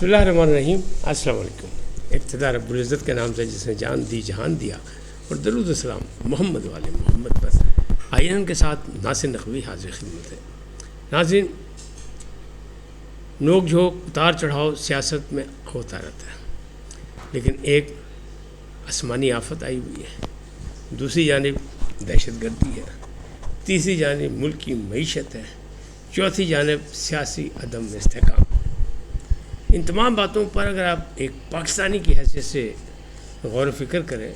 بسم اللہ الرحمن الرحیم. السلام علیکم. ابتدا رب العزت کے نام سے جس نے جان دی جہان دیا، اور درود و سلام محمد والے محمد پر. آئین کے ساتھ ناصر نقوی حاضر خدمت ہے. ناظرین، نوک جھوک اتار چڑھاؤ سیاست میں ہوتا رہتا ہے، لیکن ایک آسمانی آفت آئی ہوئی ہے. دوسری جانب دہشت گردی ہے، تیسری جانب ملک کی معیشت ہے، چوتھی جانب سیاسی عدم استحکام. ان تمام باتوں پر اگر آپ ایک پاکستانی کی حیثیت سے غور و فکر کریں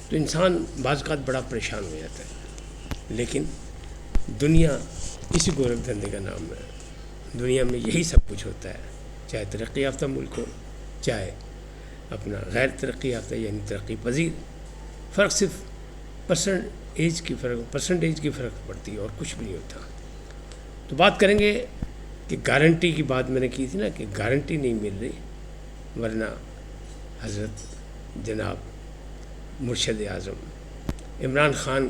تو انسان بعض اوقات بڑا پریشان ہو جاتا ہے. لیکن دنیا اسی گورکھ دھندے کا نام ہے. دنیا میں یہی سب کچھ ہوتا ہے، چاہے ترقی یافتہ ملک ہو، چاہے اپنا غیر ترقی یافتہ یعنی ترقی پذیر. فرق صرف پرسنٹیج کی فرق پڑتی ہے اور کچھ بھی نہیں ہوتا. تو بات کریں گے کہ گارنٹی کی بات میں نے کی تھی نا، کہ گارنٹی نہیں مل رہی، ورنہ حضرت جناب مرشد اعظم عمران خان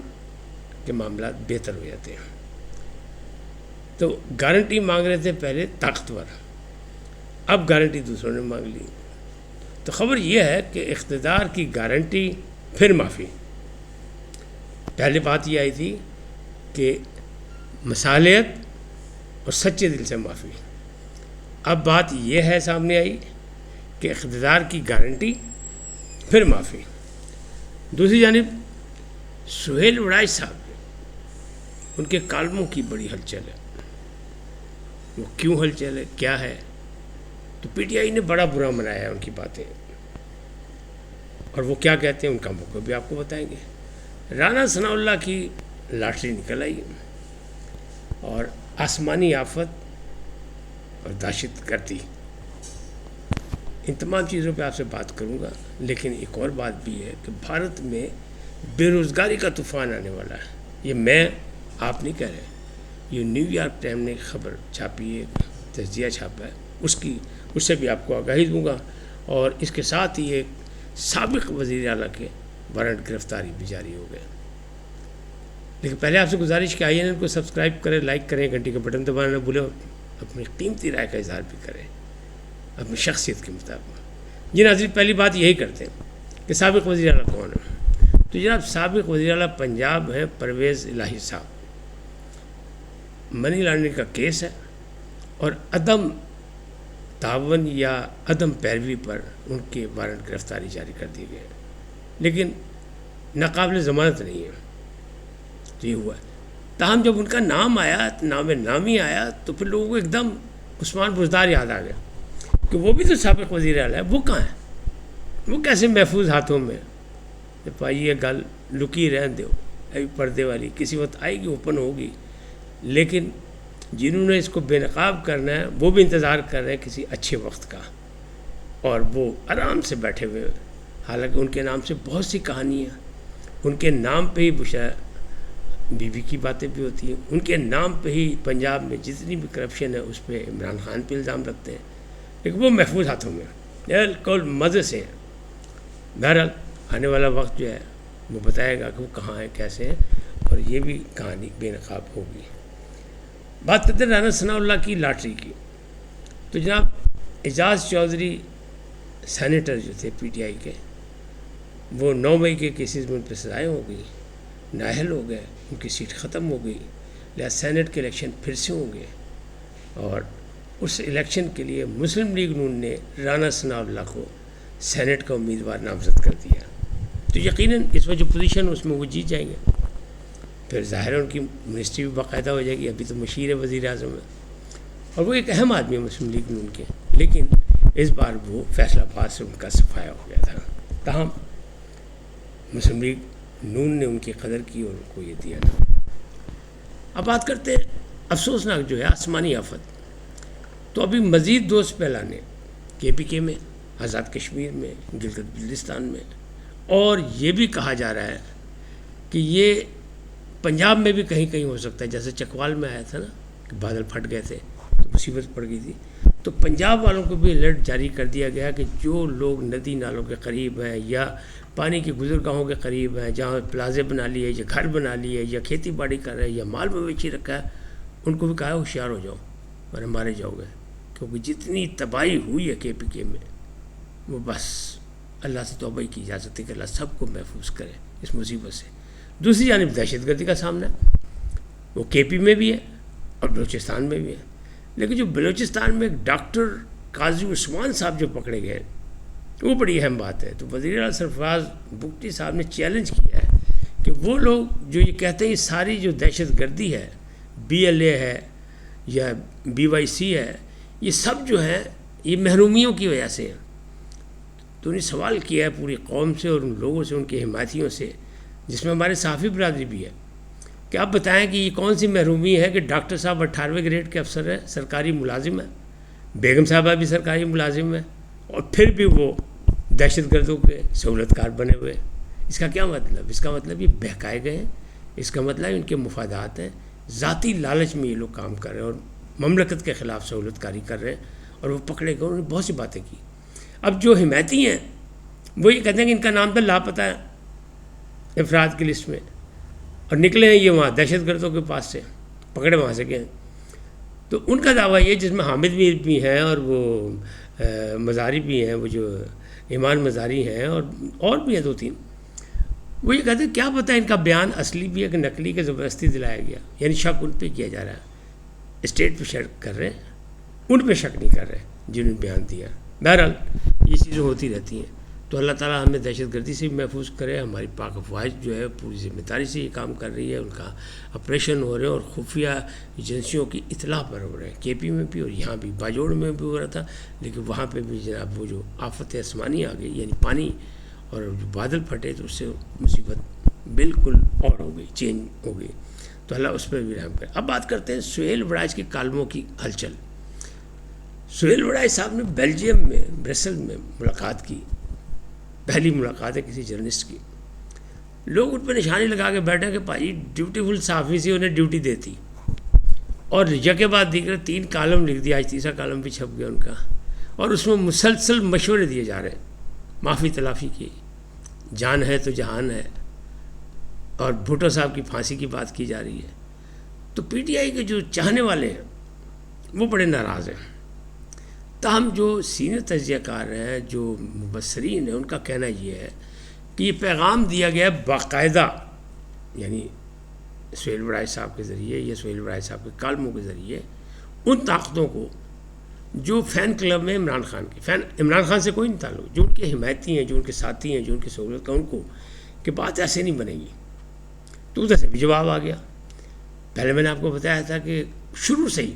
کے معاملات بہتر ہو جاتے ہیں. تو گارنٹی مانگ رہے تھے پہلے طاقتور، اب گارنٹی دوسروں نے مانگ لی. تو خبر یہ ہے کہ اقتدار کی گارنٹی پھر معافی. پہلے بات یہ آئی تھی کہ مصالحت اور سچے دل سے معافی. اب بات یہ ہے سامنے آئی کہ اقتدار کی گارنٹی پھر معافی. دوسری جانب سہیل وڑائی صاحب، ان کے کالموں کی بڑی ہلچل ہے. وہ کیوں ہلچل ہے، کیا ہے؟ تو پی ٹی آئی نے بڑا برا منایا ہے ان کی باتیں، اور وہ کیا کہتے ہیں ان کاموں کو بھی آپ کو بتائیں گے. رانا ثناء اللہ کی لاٹری نکل آئی اور آسمانی آفت اور دہشت گردی. ان تمام چیزوں پہ آپ سے بات کروں گا. لیکن ایک اور بات بھی ہے کہ بھارت میں بے روزگاری کا طوفان آنے والا ہے. یہ میں آپ نہیں کہہ رہے، یہ نیو یارک ٹائم نے خبر چھاپی ہے، تجزیہ چھاپا ہے، اس سے بھی آپ کو آگاہی دوں گا. اور اس کے ساتھ ہی ایک سابق وزیر اعلیٰ کے وارنٹ گرفتاری بھی جاری ہو گئے. لیکن پہلے آپ سے گزارش کہ آئین کو سبسکرائب کریں، لائک کریں، گھنٹی کا بٹن دبانا نہ بھولیں، اپنی قیمتی رائے کا اظہار بھی کریں اپنی شخصیت کے مطابق. جی ناظرین، پہلی بات یہی کرتے ہیں کہ سابق وزیر اعلیٰ کون ہے. تو جناب سابق وزیر اعلیٰ پنجاب ہیں پرویز الہی صاحب. منی لانڈرنگ کا کیس ہے اور عدم تعاون یا عدم پیروی پر ان کے وارنٹ گرفتاری جاری کر دیے گئے، لیکن ناقابل ضمانت نہیں ہے. تو یہ ہوا. تاہم جب ان کا نام آیا، نامی آیا، تو پھر لوگوں کو ایک دم عثمان بزدار یاد آ گیا کہ وہ بھی تو سابق وزیر اعلیٰ ہے. وہ کہاں ہے؟ وہ کیسے محفوظ ہاتھوں میں؟ بھائی یہ گل لکی رہن دو، ابھی پردے والی کسی وقت آئے گی، اوپن ہوگی. لیکن جنہوں نے اس کو بے نقاب کرنا ہے وہ بھی انتظار کر رہے ہیں کسی اچھے وقت کا، اور وہ آرام سے بیٹھے ہوئے. حالانکہ ان کے نام سے بہت سی کہانیاں، ان کے نام پہ ہی بشرا بی بی کی باتیں بھی ہوتی ہیں، ان کے نام پہ ہی پنجاب میں جتنی بھی کرپشن ہے اس پہ عمران خان پہ الزام رکھتے ہیں. لیکن وہ محفوظ ہاتھوں میں بالکل مزے سے ہیں. بہرحال آنے والا وقت جو ہے وہ بتائے گا کہ وہ کہاں ہیں، کیسے ہیں، اور یہ بھی کہانی بے نقاب ہوگی. بات کرتے ہیں رانا ثناء اللہ کی لاٹری کی. تو جناب اعجاز چودھری سینیٹر جو تھے پی ٹی آئی کے، وہ 9 مئی کے کیسز میں ان پہ سزائیں ہو گئی، نااہل ہو گئے، ان کی سیٹ ختم ہو گئی. لہٰذا سینٹ کے الیکشن پھر سے ہوں گے، اور اس الیکشن کے لیے مسلم لیگ نون نے رانا ثناء اللہ کو سینٹ کا امیدوار نامزد کر دیا. تو یقیناً اس وقت جو پوزیشن اس میں وہ جیت جائیں گے. پھر ظاہر ہے ان کی منسٹری بھی باقاعدہ ہو جائے گی. ابھی تو مشیر وزیر اعظم ہے اور وہ ایک اہم آدمی ہے مسلم لیگ نون کے، لیکن اس بار وہ فیصلہ آباد سے ان کا صفایا ہو گیا تھا. تاہم مسلم لیگ نون نے ان کی قدر کی اور ان کو یہ دیا تھا. اب بات کرتے افسوسناک جو ہے آسمانی آفت. تو ابھی مزید دوست پھیلانے کے پی کے میں، آزاد کشمیر میں، گلگت بلتستان میں، اور یہ بھی کہا جا رہا ہے کہ یہ پنجاب میں بھی کہیں کہیں ہو سکتا ہے. جیسے چکوال میں آیا تھا نا کہ بادل پھٹ گئے تھے تو مصیبت پڑ گئی تھی. تو پنجاب والوں کو بھی الرٹ جاری کر دیا گیا کہ جو لوگ ندی نالوں کے قریب ہیں یا پانی کی گزرگاہوں کے قریب ہیں، جہاں پلازے بنا لیے یا گھر بنا لیے یا کھیتی باڑی کر رہے ہیں یا مال مویشی رکھا ہے، ان کو بھی کہا ہے ہوشیار ہو جاؤ ورنہ مارے جاؤ گے. کیونکہ جتنی تباہی ہوئی ہے KPK میں وہ بس اللہ سے توبہ کی اجازت ہے کہ اللہ سب کو محفوظ کرے اس مصیبت سے. دوسری جانب دہشت گردی کا سامنا ہے، وہ KP میں بھی ہے اور بلوچستان میں بھی ہے. لیکن جو بلوچستان میں ایک ڈاکٹر قاضی عثمان صاحب جو پکڑے گئے وہ بڑی اہم بات ہے. تو وزیر اعلیٰ سرفراز بگٹی صاحب نے چیلنج کیا ہے کہ وہ لوگ جو یہ کہتے ہیں یہ ساری جو دہشت گردی ہے BLA ہے یا BYC ہے یہ سب جو ہے یہ محرومیوں کی وجہ سے ہیں. تو انہیں سوال کیا ہے پوری قوم سے اور ان لوگوں سے، ان کے حمایتیوں سے، جس میں ہمارے صحافی برادری بھی ہے، کہ آپ بتائیں کہ یہ کون سی محرومی ہے کہ ڈاکٹر صاحب 18ویں گریڈ کے افسر ہیں، سرکاری ملازم ہیں، بیگم صاحبہ بھی سرکاری ملازم ہیں، اور پھر بھی وہ دہشت گردوں کے سہولت کار بنے ہوئے. اس کا کیا مطلب؟ اس کا مطلب یہ بہکائے گئے ہیں، اس کا مطلب ان کے مفادات ہیں، ذاتی لالچ میں یہ لوگ کام کر رہے ہیں اور مملکت کے خلاف سہولت کاری کر رہے ہیں، اور وہ پکڑے گئے. انہوں نے بہت سی باتیں کی. اب جو حمایتی ہیں وہ یہ کہتے ہیں کہ ان کا نام تو لاپتہ ہے افراد کی لسٹ میں، اور نکلے ہیں یہ وہاں دہشت گردوں کے پاس سے، پکڑے وہاں سے گئے ہیں. تو ان کا دعویٰ یہ، جس میں حامد میر بھی ہیں اور وہ مزاری بھی ہیں، وہ جو ایمان مزاری ہیں اور بھی ہیں 2-3، وہ یہ کہتے ہیں کیا پتہ ان کا بیان اصلی بھی ہے کہ نقلی کے زبردستی دلایا گیا. یعنی شک ان پہ کیا جا رہا ہے، اسٹیٹ پہ شک کر رہے ہیں، ان پہ شک نہیں کر رہے جنہوں نے بیان دیا. بہرحال یہ چیزیں ہوتی رہتی ہیں. تو اللہ تعالیٰ ہمیں دہشت گردی سے بھی محفوظ کرے. ہماری پاک افواج جو ہے پوری ذمہ داری سے یہ کام کر رہی ہے، ان کا آپریشن ہو رہے ہیں اور خفیہ ایجنسیوں کی اطلاع پر ہو رہے ہیں. KP میں بھی اور یہاں بھی باجوڑ میں بھی ہو رہا تھا، لیکن وہاں پہ بھی جناب وہ جو آفت آسمانی آ گئی، یعنی پانی اور جو بادل پھٹے، تو اس سے مصیبت بالکل اور ہو گئی، چینج ہو گئی. تو اللہ اس پہ بھی رحم کرے. اب بات کرتے ہیں سہیل وڑائچ کے کالموں کی ہلچل. سہیل وڑائچ صاحب نے بیلجیم میں برسل میں ملاقات کی، پہلی ملاقات ہے کسی جرنلسٹ کی. لوگ ان پہ نشانی لگا کے بیٹھے کہ بھائی ڈیوٹیفل صحافی سے انہیں ڈیوٹی دیتی، اور یکے بعد دیگر 3 کالم لکھ دیا. آج تیسرا کالم بھی چھپ گیا ان کا، اور اس میں مسلسل مشورے دیے جا رہے ہیں معافی تلافی کی، جان ہے تو جہان ہے، اور بھٹو صاحب کی پھانسی کی بات کی جا رہی ہے. تو PTI کے جو چاہنے والے ہیں وہ بڑے ناراض ہیں. تاہم جو سینئر تجزیہ کار ہیں، جو مبصرین ہیں، ان کا کہنا یہ ہے کہ یہ پیغام دیا گیا ہے باقاعدہ، یعنی سہیل وڑائچ صاحب کے ذریعے یا سہیل وڑائچ صاحب کے کالموں کے ذریعے ان طاقتوں کو جو فین کلب میں عمران خان کے عمران خان سے کوئی نہیں تعلق، جو ان کے حمایتی ہیں، جو ان کے ساتھی ہیں، جو ان کی سہولت کا، ان کو کہ بات ایسے نہیں بنے گی. تو ادھر سے بھی جواب آ گیا. پہلے میں نے آپ کو بتایا تھا کہ شروع سے ہی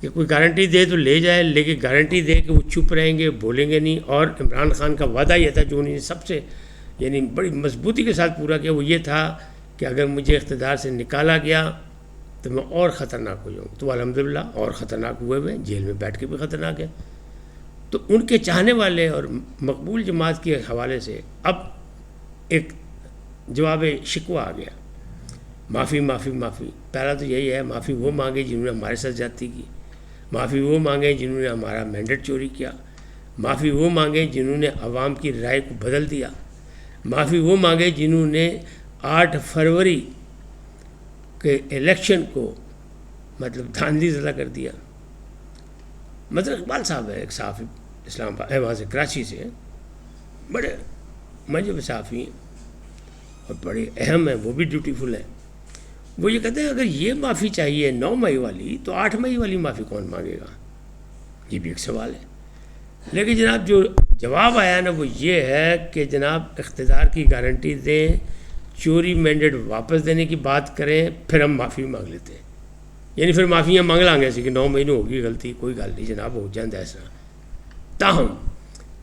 کہ کوئی گارنٹی دے تو لے جائے، لیکن گارنٹی دے کہ وہ چپ رہیں گے، بولیں گے نہیں. اور عمران خان کا وعدہ یہ تھا جو انہیں سب سے یعنی بڑی مضبوطی کے ساتھ پورا کیا، وہ یہ تھا کہ اگر مجھے اقتدار سے نکالا گیا تو میں اور خطرناک ہو جاؤں. تو الحمدللہ اور خطرناک ہوئے ہوئے، جیل میں بیٹھ کے بھی خطرناک ہے. تو ان کے چاہنے والے اور مقبول جماعت کے حوالے سے اب ایک جواب شکوہ آ گیا، معافی معافی معافی. پہلا تو یہی ہے، معافی وہ مانگے جنہوں نے ہمارے ساتھ زیادتی کی، معافی وہ مانگے جنہوں نے ہمارا مینڈیٹ چوری کیا، معافی وہ مانگے جنہوں نے عوام کی رائے کو بدل دیا، معافی وہ مانگے جنہوں نے 8 فروری کے الیکشن کو مطلب دھاندلی زدہ کر دیا. مظہر اقبال صاحب ہے ایک صحافی، اسلام آباد وہاں سے کراچی سے، بڑے منجب صحافی ہیں اور بڑے اہم ہیں، وہ بھی ڈیوٹیفل ہیں. وہ یہ کہتے ہیں اگر یہ معافی چاہیے 9 مئی والی تو 8 مئی والی معافی کون مانگے گا؟ یہ بھی ایک سوال ہے. لیکن جناب جو جواب آیا نا وہ یہ ہے کہ جناب اقتدار کی گارنٹی دیں، چوری مینڈیٹ واپس دینے کی بات کریں، پھر ہم معافی مانگ لیتے ہیں. یعنی پھر معافیاں مانگ لیں گے ایسے کہ 9 مہینے ہوگی غلطی، کوئی گل نہیں جناب، ہو جائیں ایسا. تاہم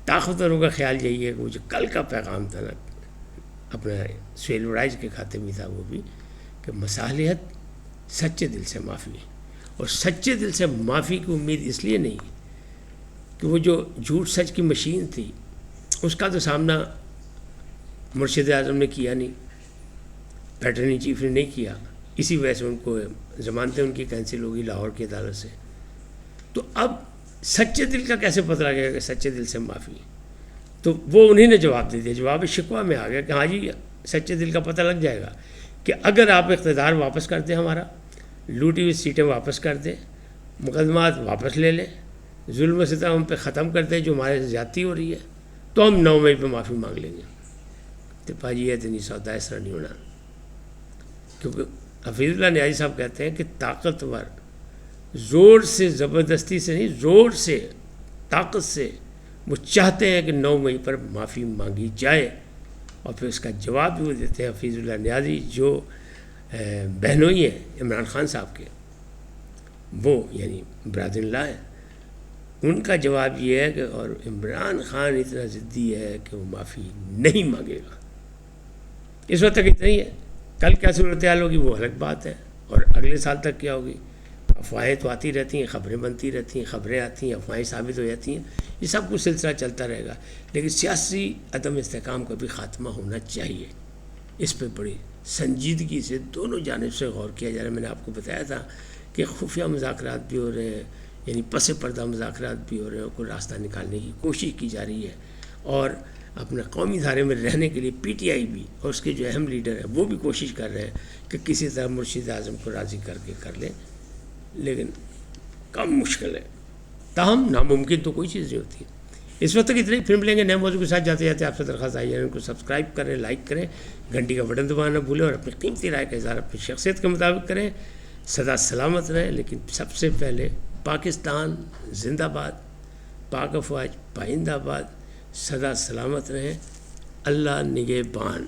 طاقتوروں کا خیال یہی ہے کہ وہ جو کل کا پیغام تھا نا اپنا سہیل وڑائچ کے کھاتے میں تھا، وہ بھی کہ مصالحت سچے دل سے معافی ہے. اور سچے دل سے معافی کی امید اس لیے نہیں کہ وہ جو جھوٹ سچ کی مشین تھی اس کا تو سامنا مرشد اعظم نے کیا نہیں، پیٹرنی چیف نے نہیں کیا، اسی وجہ سے ان کو ضمانتیں ان کی کینسل ہوگی لاہور کی عدالت سے. تو اب سچے دل کا کیسے پتہ لگے گا کہ سچے دل سے معافی؟ تو وہ انہی نے جواب دے دیا، جواب شکوہ میں آ گیا کہ ہاں جی سچے دل کا پتہ لگ جائے گا کہ اگر آپ اقتدار واپس کر دیں، ہمارا لوٹی ہوئی سیٹیں واپس کر دیں مقدمات واپس لے لیں، ظلم و ستم ہم پہ ختم کر دیں جو ہمارے سے زیادتی ہو رہی ہے، تو ہم 9 مئی پہ معافی مانگ لیں گے۔ تو بھائی یہ اتنی سودا اس طرح نہیں ہونا، کیونکہ حفیظ اللہ نیازی صاحب کہتے ہیں کہ طاقتور زور سے، زبردستی سے نہیں، زور سے، طاقت سے وہ چاہتے ہیں کہ 9 مئی پر معافی مانگی جائے، اور پھر اس کا جواب بھی وہ دیتے ہیں حفیظ اللہ نیازی جو بہنوئی ہیں عمران خان صاحب کے، وہ یعنی برادر اللہ ہے، ان کا جواب یہ ہے کہ اور عمران خان اتنا ضدی ہے کہ وہ معافی نہیں مانگے گا۔ اس وقت تک اتنا ہی ہے، کل کیا صورتحال ہوگی وہ الگ بات ہے، اور اگلے سال تک کیا ہوگی۔ افواہیں تو آتی رہتی ہیں، خبریں بنتی رہتی ہیں، خبریں آتی ہیں، افواہیں ثابت ہو جاتی ہیں، یہ سب کچھ سلسلہ چلتا رہے گا، لیکن سیاسی عدم استحکام کا بھی خاتمہ ہونا چاہیے۔ اس پہ بڑی سنجیدگی سے دونوں جانب سے غور کیا جا رہا ہے۔ میں نے آپ کو بتایا تھا کہ خفیہ مذاکرات بھی ہو رہے ہیں، یعنی پس پردہ مذاکرات بھی ہو رہے ہیں، کوئی راستہ نکالنے کی کوشش کی جا رہی ہے، اور اپنے قومی دھارے میں رہنے کے لیے پی ٹی آئی بھی اور اس کے جو اہم لیڈر ہیں وہ بھی کوشش کر رہے ہیں کہ کسی طرح مرشد اعظم کو راضی کر کے کر لیں، لیکن کم مشکل ہے، تاہم ناممکن تو کوئی چیز نہیں ہوتی۔ اس وقت تک اتنے ہی، پھر ملیں گے نئے موضوع کے ساتھ۔ جاتے جاتے آپ سے درخواست آئی ہے ان کو سبسکرائب کریں، لائک کریں، گھنٹی کا بٹن دبانا نہ بھولیں، اور اپنی قیمتی رائے کا اظہار اپنی شخصیت کے مطابق کریں۔ سدا سلامت رہیں، لیکن سب سے پہلے پاکستان زندہ باد، پاک افواج پائندہ باد، سدا سلامت رہیں، اللہ نگہبان۔